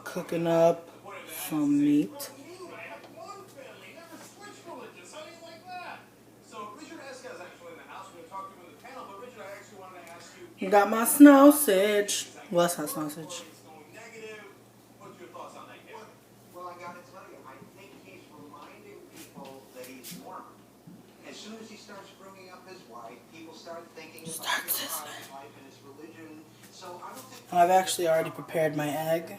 cooking up some meat. Got my sausage. What's that sausage? Well, I gotta tell you, I think he's reminding people that he's normal. As soon as he starts bringing up his wife, people start thinking about his private life and his religion. So I don't think I've actually already prepared my egg.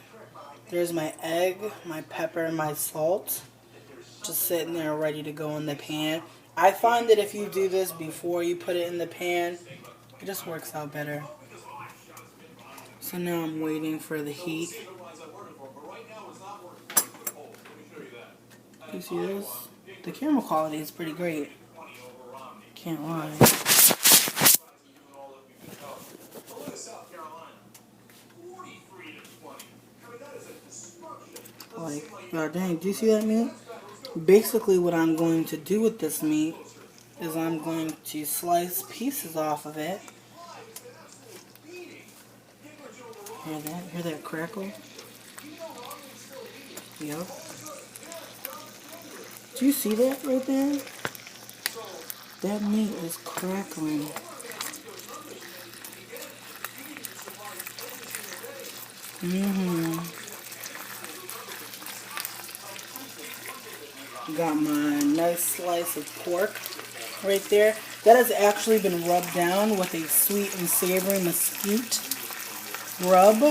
There's my egg, my pepper, and my salt. Just sitting there ready to go in the pan. I find that if you do this before you put it in the pan, it just works out better. So now I'm waiting for the heat. You see this? The camera quality is pretty great. Can't lie. Like, god dang, do you see that meat? Basically what I'm going to do with this meat is I'm going to slice pieces off of it. Hear that? Hear that crackle? Yep. Do you see that right there? That meat is crackling. Got my nice slice of pork right there. That has actually been rubbed down with a sweet and savory mesquite rub.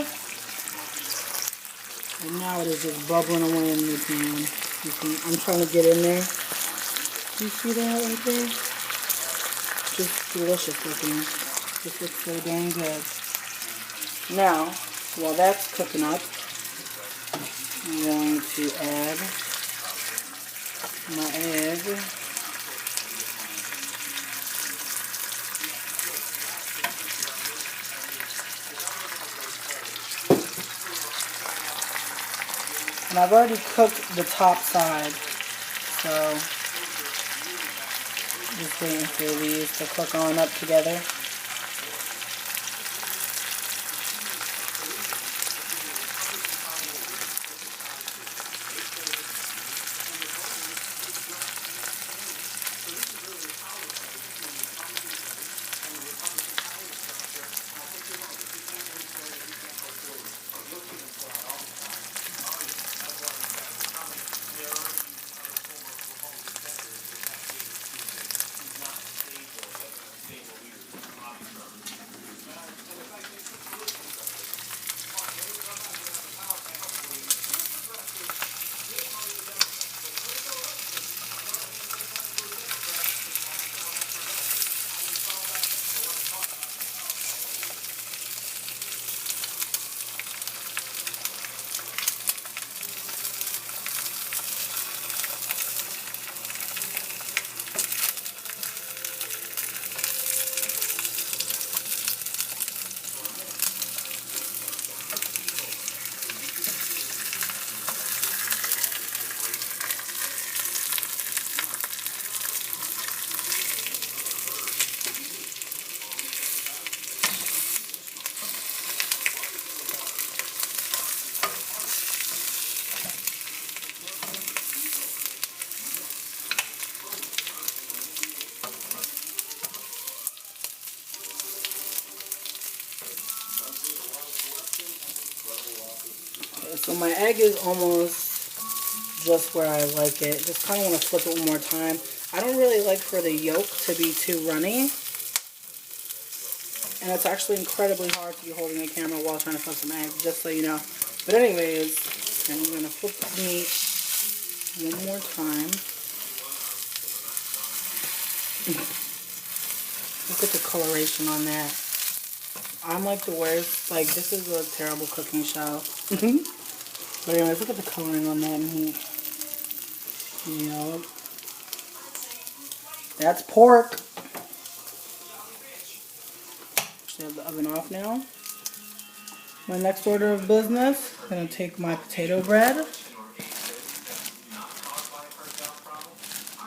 And now it is just bubbling away in the pan. I'm trying to get in there. Do you see that right there? Just delicious looking. This looks so dang good. Now, while that's cooking up, I'm going to add my egg. And I've already cooked the top side, so just waiting for these to cook on up together. So my egg is almost just where I like it. Just kind of want to flip it one more time. I don't really like for the yolk to be too runny. And it's actually incredibly hard to be holding a camera while trying to flip some eggs, just so you know. But anyways, I'm going to flip the meat one more time. Look at the coloration on that. I'm like the worst. Like, this is a terrible cooking show. But anyways, look at the coloring on that meat. Yup. That's pork. Actually, I have the oven off now. My next order of business, I'm going to take my potato bread. Are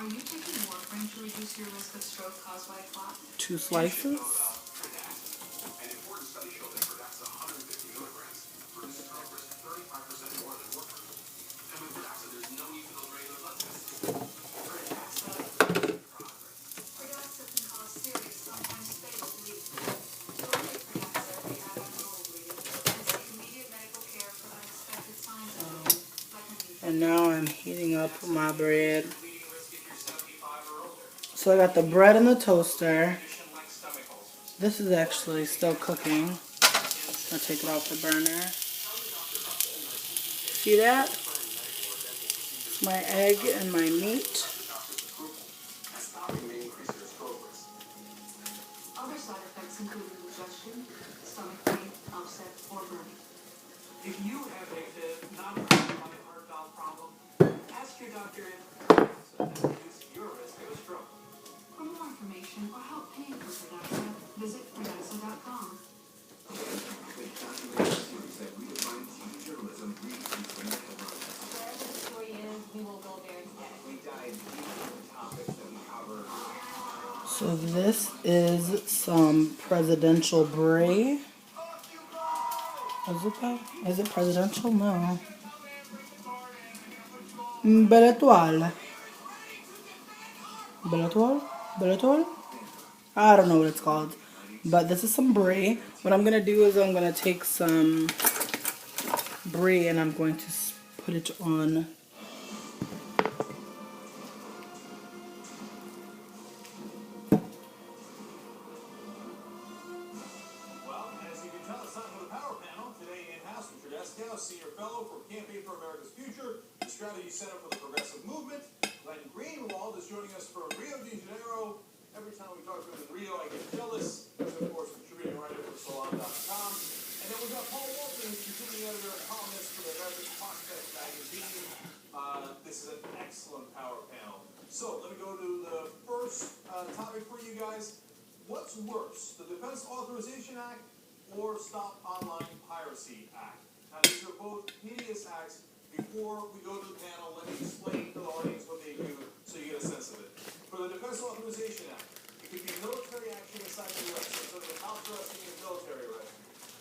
you taking warfarin to reduce your risk of stroke caused by a clot? 2 slices. And now I'm heating up my bread. So I got the bread in the toaster. This is actually still cooking. I'll take it off the burner. See that? My egg and my meat. Other side effects include indigestion, stomach pain, upset, or burning. If you have a non-chronic heart valve problem, ask your doctor if that reduces your risk of a stroke. For more information or help paying for Prudexo, visit Prudexo.com. Wherever the story is, we will go there together. We dive deep into the topics that we cover. So this is some presidential brie. Is it that? Is it presidential? No. Belle étoile. Belle étoile? Belle étoile? I don't know what it's called. But this is some brie. What I'm going to do is I'm going to take some brie and I'm going to put it on. Well, as you can tell, it's time for the power panel. Today in-house with Tedesco, Senior Fellow for Campaign for America's Future, the Strategy Center for the Progressive Movement. Glenn Greenwald is joining us from Rio de Janeiro. Every time we talk to him in Rio, I get jealous. He's, of course, contributing writer for Salon.com. And then we've got Paul Walton, who's contributing editor and columnist for the American Prospect magazine. This is an excellent power panel. So let me go to the first topic for you guys. What's worse, the Defense Authorization Act or Stop Online Piracy Act? Now, these are both hideous acts. Before we go to the panel, let me explain to the audience what they do so you get a sense of it. For the Defense Authorization Act, it could be military action inside the U.S. So the house arresting is military arrest.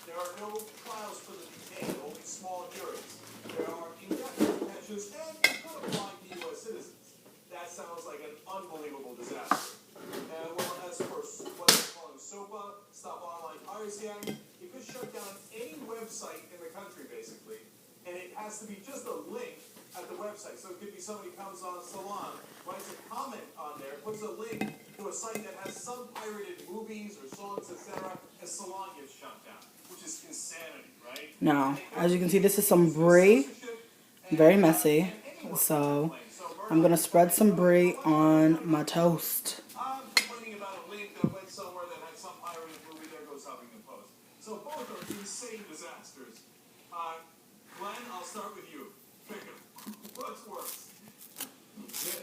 There are no trials for the detained, only small hearings. There are indefinite detentions, and it could apply to U.S. citizens. That sounds like an unbelievable disaster. Well, as for what they're calling SOPA, Stop Online Piracy Act, it could shut down any website in the country, basically. And it has to be just a link at the website. So it could be somebody comes on Salon, writes a comment on there, puts a link to a site that has some pirated movies or songs, etc., and Salon gets shut down, which is insanity, right? Now, as you can see, this is some brie. Very messy. So I'm going to spread some brie on my toast. I'm complaining about a link that went somewhere that had some pirated movie. There goes Huffington Post. So both are insane disasters. Glenn, I'll start with you. Pick 'em. What's worse?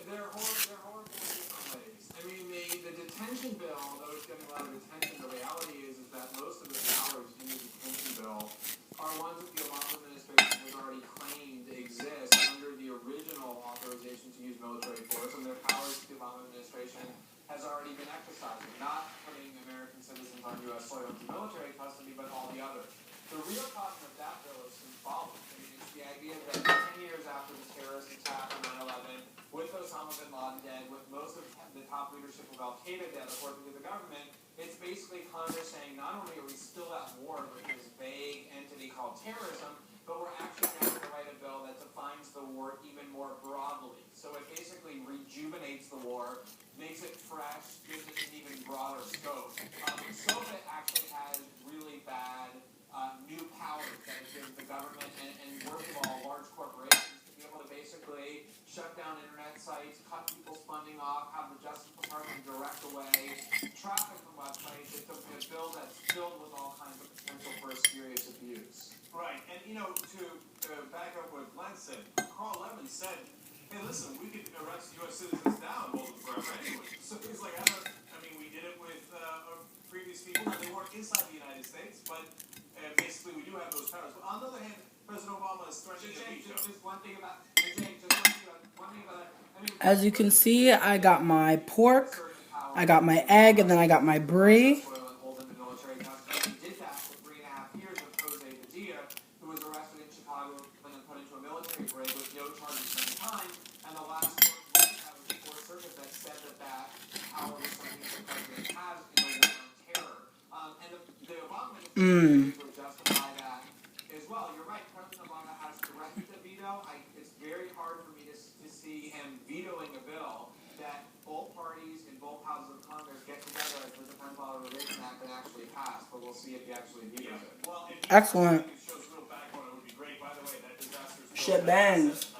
They're horrible in different ways. I mean, the detention bill, though it's getting a lot of attention, the reality is that most of the powers in the detention bill are ones that the Obama administration has already claimed exist under the original authorization to use military force, and their powers the Obama administration has already been exercising, not putting American citizens on U.S. soil into military custody, but all the others. The real cause of that bill is symbolic. I mean, it's the idea that 10 years after the terrorist attack on 9/11, with Osama bin Laden dead, with most of the top leadership of Al-Qaeda dead, according to the government, it's basically Congress saying not only are we still at war with this vague entity called terrorism, but we're actually going to write a bill that defines the war even more broadly. So it basically rejuvenates the war, makes it fresh, gives it an even broader scope. So it actually has really bad new powers that it gives the government and worst of all, large corporations to be able to basically shut down internet sites, cut people's funding off, have the Justice Department direct away traffic from websites. It's a bill that's filled with all kinds of potential for serious abuse. Right, and to back up what Glenn said, Carl Lemon said, hey, listen, we could arrest U.S. citizens now and hold them forever anyway. So he's like, we did it with previous people, and they weren't inside the United States, but basically we do have those powers. But on the other hand, President Obama is threatening to veto. Just one thing about, I mean, As you can see, I got my pork, I got my egg, and then I got my brie. hold them in military custody. He did that for 3.5 years with Jose Padilla, who was arrested in Chicago and then put into a military brig with no charges at the time. And the last court ruling that was the Fourth Circuit that said that power was something that the president has in the war on terror. And the Obama administration would justify that as well. You're right, President Obama has directed the veto. it's very hard for me to see him vetoing a bill that both parties in both houses of Congress get together as the Defense Authorization Act and actually pass. But we'll see if he actually vetoes it. Excellent. It shows real backbone. It would be great. By the way, that disaster Shit bangs.